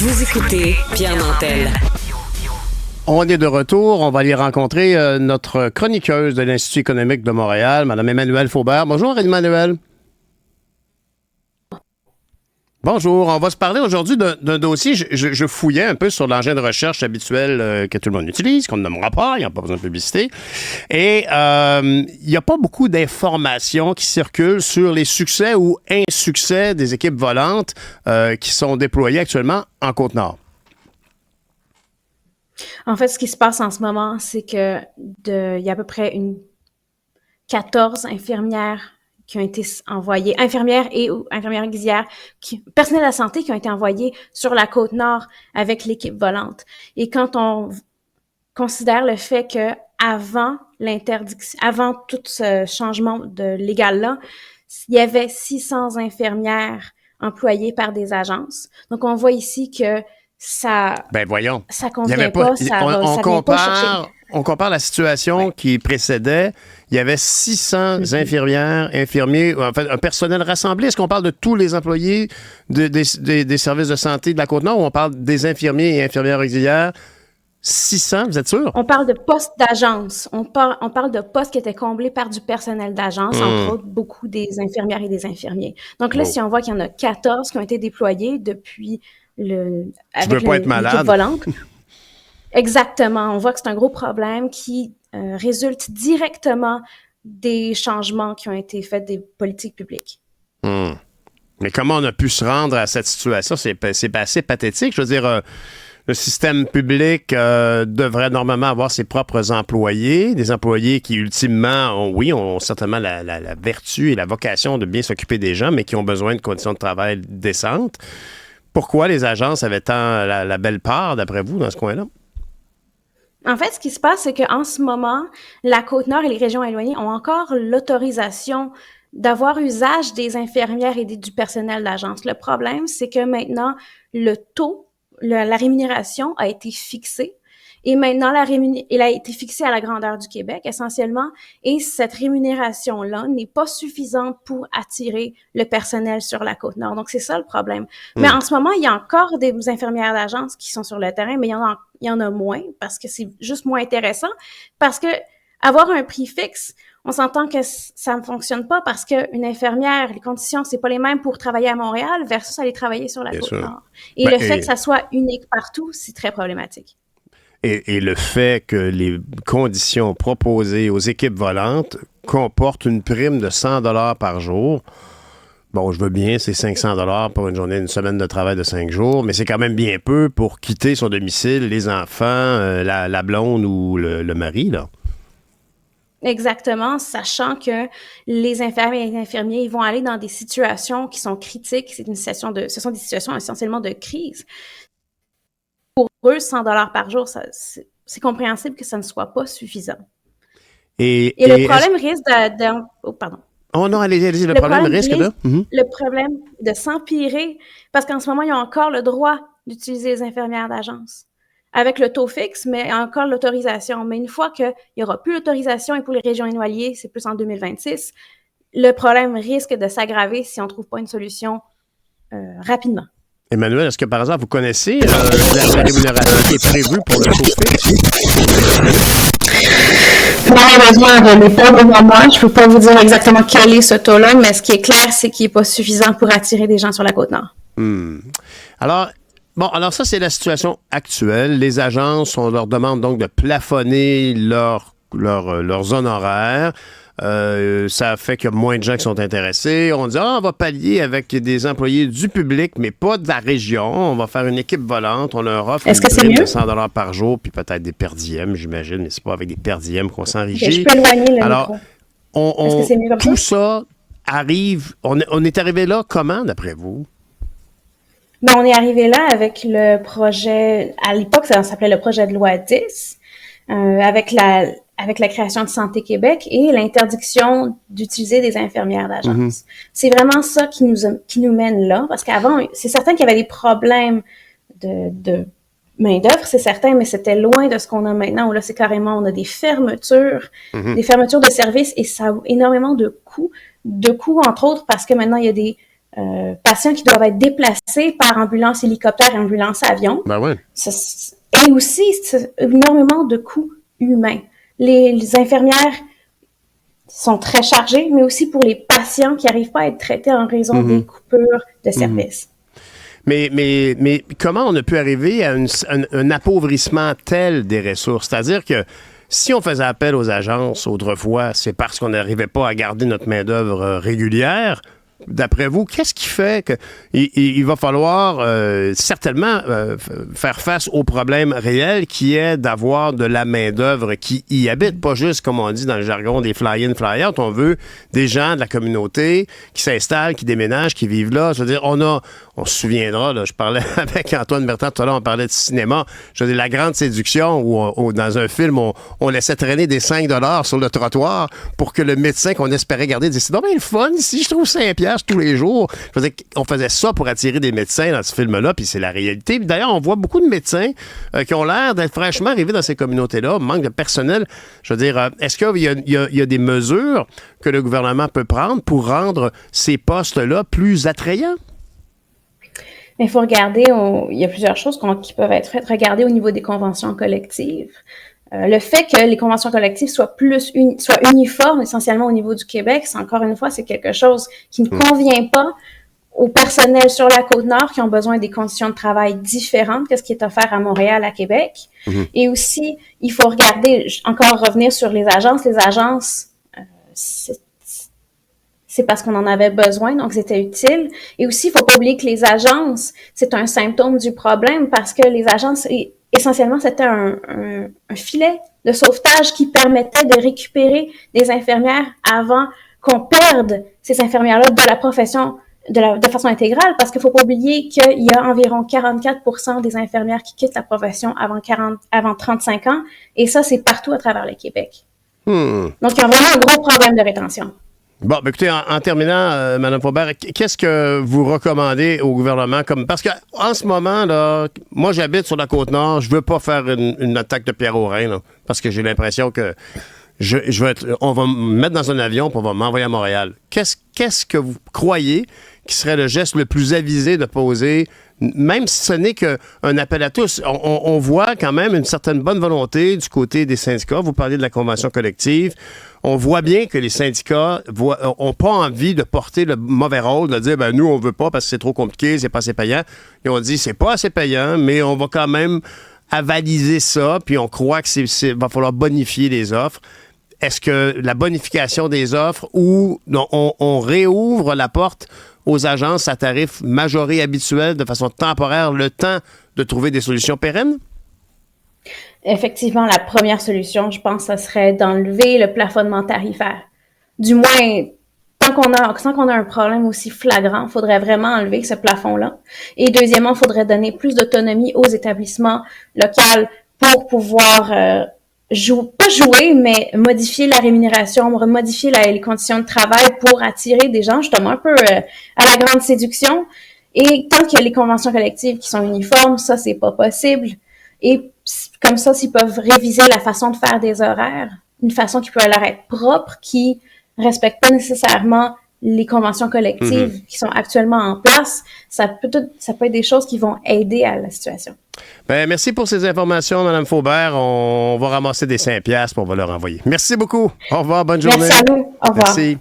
Vous écoutez Pierre Nantel. On est de retour. On va aller rencontrer notre chroniqueuse de l'Institut économique de Montréal, Mme Emmanuelle Faubert. Bonjour, Emmanuelle. Bonjour. On va se parler aujourd'hui d'un dossier. Je fouillais un peu sur l'engin de recherche habituel que tout le monde utilise, qu'on ne nommera pas, il n'y a pas besoin de publicité. Et il n'y a pas beaucoup d'informations qui circulent sur les succès ou insuccès des équipes volantes qui sont déployées actuellement en Côte-Nord. En fait, ce qui se passe en ce moment, c'est que il y a à peu près 14 infirmières qui ont été envoyées, infirmières ou infirmières auxiliaires, personnel de la santé qui ont été envoyés sur la Côte-Nord avec l'équipe volante. Et quand on considère le fait que avant tout ce changement de légal-là, il y avait 600 infirmières employées par des agences. Donc, on voit ici que ça convient pas, on compare la situation qui précédait. Il y avait 600 infirmières, infirmiers, en fait, un personnel rassemblé. Est-ce qu'on parle de tous les employés des services de santé de la Côte-Nord ou on parle des infirmiers et infirmières auxiliaires? 600, vous êtes sûr? On parle de postes d'agence. On parle de postes qui étaient comblés par du personnel d'agence, entre autres beaucoup des infirmières et des infirmiers. Donc là, si on voit qu'il y en a 14 qui ont été déployés depuis avec l'équipe volante. Exactement. On voit que c'est un gros problème qui résulte directement des changements qui ont été faits des politiques publiques. Mais comment on a pu se rendre à cette situation? C'est assez pathétique. Je veux dire, le système public devrait normalement avoir ses propres employés, des employés qui, ultimement, ont certainement la vertu et la vocation de bien s'occuper des gens, mais qui ont besoin de conditions de travail décentes. Pourquoi les agences avaient tant la belle part, d'après vous, dans ce coin-là? En fait, ce qui se passe, c'est qu'en ce moment, la Côte-Nord et les régions éloignées ont encore l'autorisation d'avoir usage des infirmières et du personnel d'agence. Le problème, c'est que maintenant, le taux, la rémunération a été fixée. Et maintenant, elle a été fixée à la grandeur du Québec, essentiellement, et cette rémunération-là n'est pas suffisante pour attirer le personnel sur la Côte-Nord. Donc, c'est ça le problème. Mais en ce moment, il y a encore des infirmières d'agence qui sont sur le terrain, mais il y en a moins parce que c'est juste moins intéressant. Parce que avoir un prix fixe, on s'entend que ça ne fonctionne pas parce qu'une infirmière, les conditions, c'est pas les mêmes pour travailler à Montréal versus aller travailler sur la Côte-Nord. Et le fait que ça soit unique partout, c'est très problématique. Et le fait que les conditions proposées aux équipes volantes comportent une prime de 100 $ par jour. Bon, je veux bien, c'est 500 $ pour une semaine de travail de 5 jours, mais c'est quand même bien peu pour quitter son domicile, les enfants, la blonde ou le mari, là. Exactement, sachant que les infirmiers et les infirmiers, ils vont aller dans des situations qui sont critiques. Ce sont des situations essentiellement de crise. Pour eux, 100 $ par jour, c'est compréhensible que ça ne soit pas suffisant. Et le problème risque de... Oh, pardon. Oh non, allez-y. Le problème risque de... Le problème de s'empirer, parce qu'en ce moment, ils ont encore le droit d'utiliser les infirmières d'agence. Avec le taux fixe, mais encore l'autorisation. Mais une fois qu'il n'y aura plus l'autorisation, et pour les régions éloignées, c'est plus en 2026, le problème risque de s'aggraver si on ne trouve pas une solution rapidement. Emmanuelle, est-ce que par hasard, vous connaissez la rémunération qui est prévue pour le taux fixe? Malheureusement, je n'ai pas devant moi. Je ne peux pas vous dire exactement quel est ce taux-là, mais ce qui est clair, c'est qu'il n'est pas suffisant pour attirer des gens sur la Côte-Nord. Alors ça, c'est la situation actuelle. Les agences, on leur demande donc de plafonner leurs honoraires. Ça fait qu'il y a moins de gens qui sont intéressés. On dit, on va pallier avec des employés du public, mais pas de la région. On va faire une équipe volante. On leur offre une prime de 100 $ par jour, puis peut-être des per diem, j'imagine, mais c'est pas avec des per diem qu'on s'enrichit. Je peux éloigner le micro. Est-ce que c'est mieux comme tout ça arrive. On est arrivé là comment, d'après vous? Ben, on est arrivé là avec le projet, à l'époque, ça s'appelait le projet de loi 10, avec la création de Santé Québec et l'interdiction d'utiliser des infirmières d'agence. C'est vraiment ça qui nous mène là, parce qu'avant, c'est certain qu'il y avait des problèmes de main-d'œuvre, c'est certain, mais c'était loin de ce qu'on a maintenant, où là, c'est carrément, on a des fermetures de services, et ça a énormément de coûts, entre autres, parce que maintenant, il y a des patients qui doivent être déplacés par ambulance hélicoptère et ambulance avion. Ben ouais. Et aussi, c'est énormément de coûts humains. Les infirmières sont très chargées, mais aussi pour les patients qui n'arrivent pas à être traités en raison des coupures de services. Mais comment on a pu arriver à un appauvrissement tel des ressources? C'est-à-dire que si on faisait appel aux agences autrefois, c'est parce qu'on n'arrivait pas à garder notre main-d'œuvre régulière. D'après vous, qu'est-ce qui fait qu'il va falloir certainement faire face au problème réel qui est d'avoir de la main-d'œuvre qui y habite, pas juste, comme on dit dans le jargon, des fly-in, fly-out. On veut des gens de la communauté qui s'installent, qui déménagent, qui vivent là. Je veux dire, on se souviendra, là, je parlais avec Antoine Bertrand tout à l'heure, on parlait de cinéma. Je veux dire, La Grande Séduction, où dans un film, on laissait traîner des 5 $ sur le trottoir pour que le médecin qu'on espérait garder dise « C'est donc bien le fun ici, je trouve 5 $ tous les jours. » Je veux dire, on faisait ça pour attirer des médecins dans ce film-là, puis c'est la réalité. Puis d'ailleurs, on voit beaucoup de médecins qui ont l'air d'être fraîchement arrivés dans ces communautés-là, manque de personnel. Je veux dire, est-ce qu'il y a des mesures que le gouvernement peut prendre pour rendre ces postes-là plus attrayants? Il faut regarder, il y a plusieurs choses qui peuvent être faites. Regarder au niveau des conventions collectives. Le fait que les conventions collectives soient uniformes essentiellement au niveau du Québec, encore une fois, c'est quelque chose qui ne convient pas au personnel sur la Côte-Nord qui ont besoin des conditions de travail différentes que ce qui est offert à Montréal, à Québec. Et aussi, il faut revenir sur les agences. Les agences, c'est parce qu'on en avait besoin, donc c'était utile. Et aussi, il faut pas oublier que les agences, c'est un symptôme du problème parce que les agences, essentiellement, c'était un filet de sauvetage qui permettait de récupérer des infirmières avant qu'on perde ces infirmières-là de la profession de façon intégrale, parce qu'il faut pas oublier qu'il y a environ 44% des infirmières qui quittent la profession avant 35 ans, et ça, c'est partout à travers le Québec. Donc, il y a vraiment un gros problème de rétention. Bon, ben écoutez, en terminant, Mme Faubert, qu'est-ce que vous recommandez au gouvernement parce qu'en ce moment, là, moi, j'habite sur la Côte-Nord, je veux pas faire une attaque de pierre au rein, là, parce que j'ai l'impression que on va me mettre dans un avion puis on va m'envoyer à Montréal. Qu'est-ce que vous croyez qui serait le geste le plus avisé de poser, même si ce n'est qu'un appel à tous? On voit quand même une certaine bonne volonté du côté des syndicats. Vous parlez de la convention collective. On voit bien que les syndicats n'ont pas envie de porter le mauvais rôle, de dire « nous, on veut pas parce que c'est trop compliqué, c'est pas assez payant ». Et on dit « c'est pas assez payant, mais on va quand même avaliser ça, puis on croit que va falloir bonifier les offres ». Est-ce que la bonification des offres ou on réouvre la porte aux agences à tarifs majorés habituels de façon temporaire, le temps de trouver des solutions pérennes? Effectivement, la première solution, je pense, ce serait d'enlever le plafonnement tarifaire. Du moins, tant qu'on a un problème aussi flagrant, il faudrait vraiment enlever ce plafond-là. Et deuxièmement, il faudrait donner plus d'autonomie aux établissements locaux pour pouvoir pas jouer, mais modifier la rémunération, modifier les conditions de travail pour attirer des gens justement un peu à la grande séduction. Et tant qu'il y a les conventions collectives qui sont uniformes, ça, c'est pas possible. Et comme ça, s'ils peuvent réviser la façon de faire des horaires, une façon qui peut leur être propre, qui respecte pas nécessairement les conventions collectives qui sont actuellement en place, ça peut être des choses qui vont aider à la situation. Ben, merci pour ces informations, Mme Faubert. On va ramasser des 5$ pour on va leur envoyer. Merci beaucoup. Au revoir. Bonne journée. Merci à vous. Au revoir. Merci.